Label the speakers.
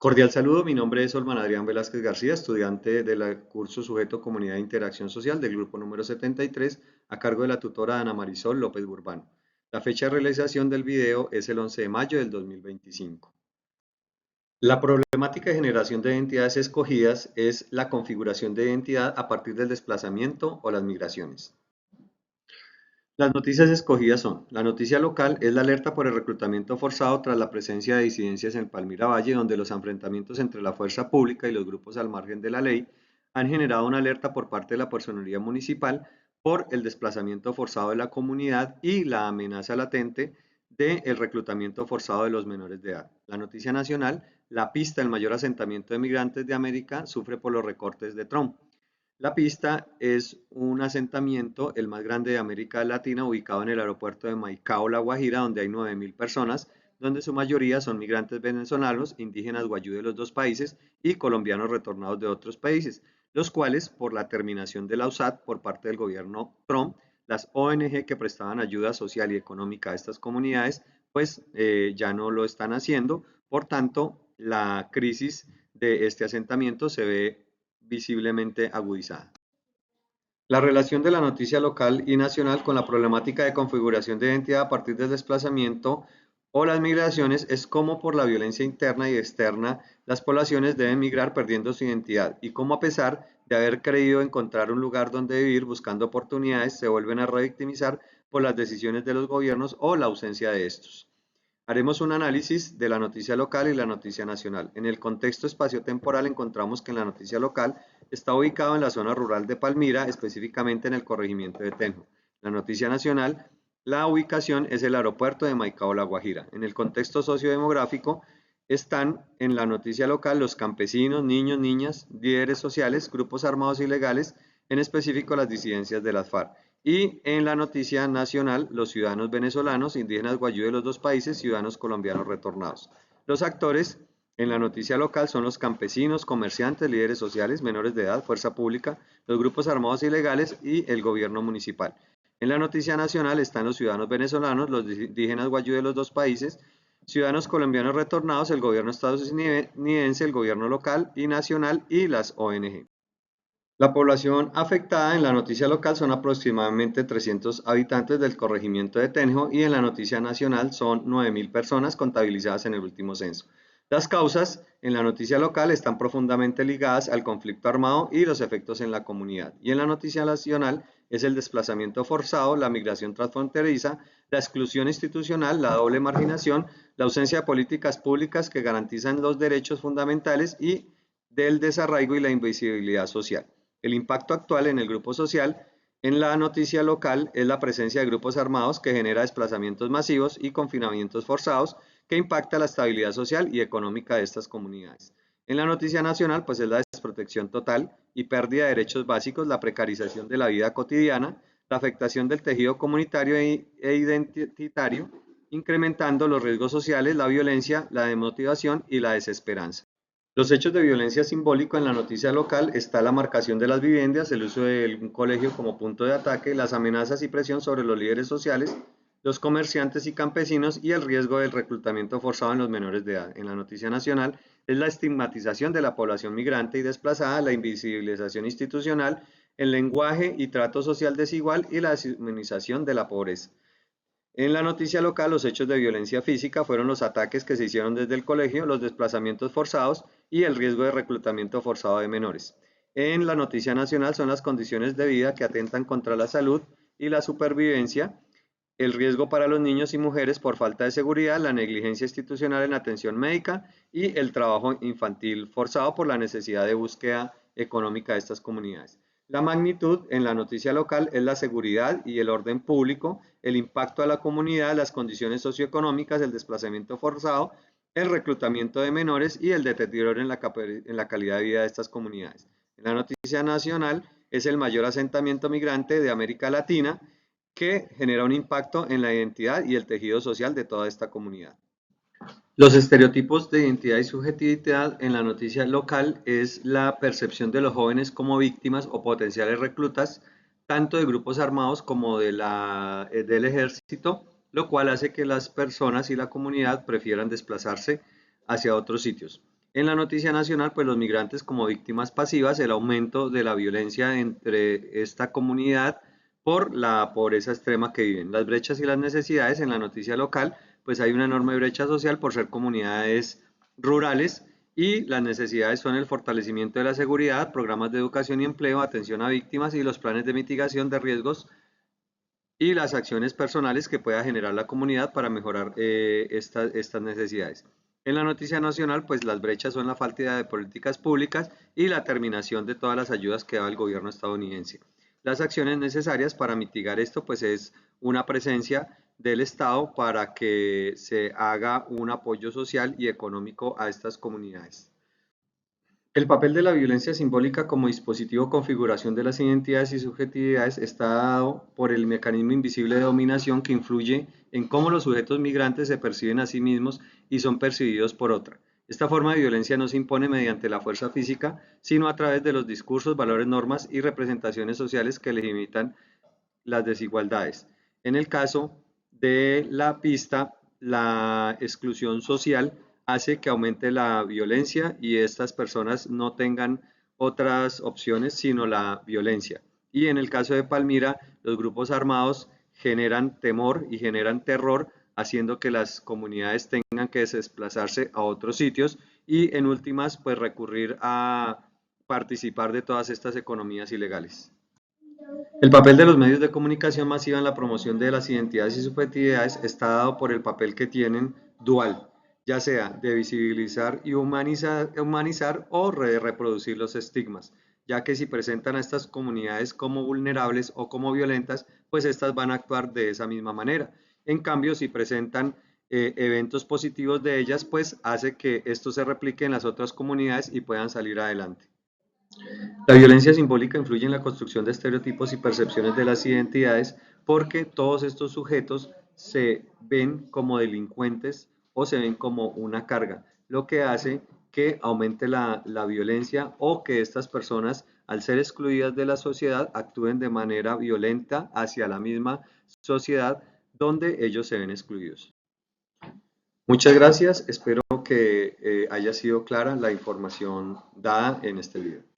Speaker 1: Cordial saludo, mi nombre es Olman Adrián Velázquez García, estudiante del curso Sujeto Comunidad de Interacción Social del grupo número 73, a cargo de la tutora Ana Marisol López Burbano. La fecha de realización del video es el 11 de mayo del 2025. La problemática de generación de identidades escogidas es la configuración de identidad a partir del desplazamiento o las migraciones. Las noticias escogidas son: la noticia local es la alerta por el reclutamiento forzado tras la presencia de disidencias en Palmira Valle, donde los enfrentamientos entre la fuerza pública y los grupos al margen de la ley han generado una alerta por parte de la personería municipal por el desplazamiento forzado de la comunidad y la amenaza latente del reclutamiento forzado de los menores de edad. La noticia nacional: la pista del mayor asentamiento de migrantes de América sufre por los recortes de Trump. La pista es un asentamiento, el más grande de América Latina, ubicado en el aeropuerto de Maicao, La Guajira, donde hay 9.000 personas, donde su mayoría son migrantes venezolanos, indígenas guayú de los dos países y colombianos retornados de otros países, los cuales, por la terminación de la USAT por parte del gobierno Trump, las ONG que prestaban ayuda social y económica a estas comunidades, pues ya no lo están haciendo. Por tanto, la crisis de este asentamiento se ve visiblemente agudizada. La relación de la noticia local y nacional con la problemática de configuración de identidad a partir del desplazamiento o las migraciones es cómo por la violencia interna y externa las poblaciones deben migrar perdiendo su identidad y cómo, a pesar de haber creído encontrar un lugar donde vivir buscando oportunidades, se vuelven a revictimizar por las decisiones de los gobiernos o la ausencia de estos. Haremos un análisis de la noticia local y la noticia nacional. En el contexto espaciotemporal encontramos que en la noticia local está ubicado en la zona rural de Palmira, específicamente en el corregimiento de Tenjo. La noticia nacional, la ubicación es el aeropuerto de Maicao, La Guajira. En el contexto sociodemográfico están en la noticia local los campesinos, niños, niñas, líderes sociales, grupos armados ilegales, en específico las disidencias de las FARC. Y en la noticia nacional, los ciudadanos venezolanos, indígenas guayú de los dos países, ciudadanos colombianos retornados. Los actores en la noticia local son los campesinos, comerciantes, líderes sociales, menores de edad, fuerza pública, los grupos armados ilegales y el gobierno municipal. En la noticia nacional están los ciudadanos venezolanos, los indígenas guayú de los dos países, ciudadanos colombianos retornados, el gobierno estadounidense, el gobierno local y nacional y las ONG. La población afectada en la noticia local son aproximadamente 300 habitantes del corregimiento de Tenjo y en la noticia nacional son 9.000 personas contabilizadas en el último censo. Las causas en la noticia local están profundamente ligadas al conflicto armado y los efectos en la comunidad. Y en la noticia nacional es el desplazamiento forzado, la migración transfronteriza, la exclusión institucional, la doble marginación, la ausencia de políticas públicas que garantizan los derechos fundamentales y del desarraigo y la invisibilidad social. El impacto actual en el grupo social en la noticia local es la presencia de grupos armados que genera desplazamientos masivos y confinamientos forzados que impacta la estabilidad social y económica de estas comunidades. En la noticia nacional, pues es la desprotección total y pérdida de derechos básicos, la precarización de la vida cotidiana, la afectación del tejido comunitario e identitario, incrementando los riesgos sociales, la violencia, la desmotivación y la desesperanza. Los hechos de violencia simbólico en la noticia local está la marcación de las viviendas, el uso de un colegio como punto de ataque, las amenazas y presión sobre los líderes sociales, los comerciantes y campesinos y el riesgo del reclutamiento forzado en los menores de edad. En la noticia nacional es la estigmatización de la población migrante y desplazada, la invisibilización institucional, el lenguaje y trato social desigual y la deshumanización de la pobreza. En la noticia local, los hechos de violencia física fueron los ataques que se hicieron desde el colegio, los desplazamientos forzados y el riesgo de reclutamiento forzado de menores. En la noticia nacional son las condiciones de vida que atentan contra la salud y la supervivencia, el riesgo para los niños y mujeres por falta de seguridad, la negligencia institucional en atención médica y el trabajo infantil forzado por la necesidad de búsqueda económica de estas comunidades. La magnitud en la noticia local es la seguridad y el orden público, el impacto a la comunidad, las condiciones socioeconómicas, el desplazamiento forzado, el reclutamiento de menores y el deterioro en la calidad de vida de estas comunidades. En la noticia nacional es el mayor asentamiento migrante de América Latina que genera un impacto en la identidad y el tejido social de toda esta comunidad. Los estereotipos de identidad y subjetividad en la noticia local es la percepción de los jóvenes como víctimas o potenciales reclutas, tanto de grupos armados como del ejército, lo cual hace que las personas y la comunidad prefieran desplazarse hacia otros sitios. En la noticia nacional, pues los migrantes como víctimas pasivas, el aumento de la violencia entre esta comunidad por la pobreza extrema que viven. Las brechas y las necesidades en la noticia local, pues hay una enorme brecha social por ser comunidades rurales y las necesidades son el fortalecimiento de la seguridad, programas de educación y empleo, atención a víctimas y los planes de mitigación de riesgos y las acciones personales que pueda generar la comunidad para mejorar estas necesidades. En la noticia nacional, pues las brechas son la falta de políticas públicas y la terminación de todas las ayudas que da el gobierno estadounidense. Las acciones necesarias para mitigar esto, pues es una presencia del Estado para que se haga un apoyo social y económico a estas comunidades. El papel de la violencia simbólica como dispositivo de configuración de las identidades y subjetividades está dado por el mecanismo invisible de dominación que influye en cómo los sujetos migrantes se perciben a sí mismos y son percibidos por otra. Esta forma de violencia no se impone mediante la fuerza física, sino a través de los discursos, valores, normas y representaciones sociales que limitan las desigualdades. En el caso de la pista, la exclusión social hace que aumente la violencia y estas personas no tengan otras opciones sino la violencia. Y en el caso de Palmira, los grupos armados generan temor y generan terror, haciendo que las comunidades tengan que desplazarse a otros sitios y en últimas pues recurrir a participar de todas estas economías ilegales. El papel de los medios de comunicación masiva en la promoción de las identidades y subjetividades está dado por el papel que tienen dual, ya sea de visibilizar y humanizar o de reproducir los estigmas, ya que si presentan a estas comunidades como vulnerables o como violentas, pues estas van a actuar de esa misma manera. En cambio, si presentan eventos positivos de ellas, pues hace que esto se replique en las otras comunidades y puedan salir adelante. La violencia simbólica influye en la construcción de estereotipos y percepciones de las identidades porque todos estos sujetos se ven como delincuentes o se ven como una carga, lo que hace que aumente la violencia o que estas personas, al ser excluidas de la sociedad, actúen de manera violenta hacia la misma sociedad donde ellos se ven excluidos. Muchas gracias, espero que haya sido clara la información dada en este video.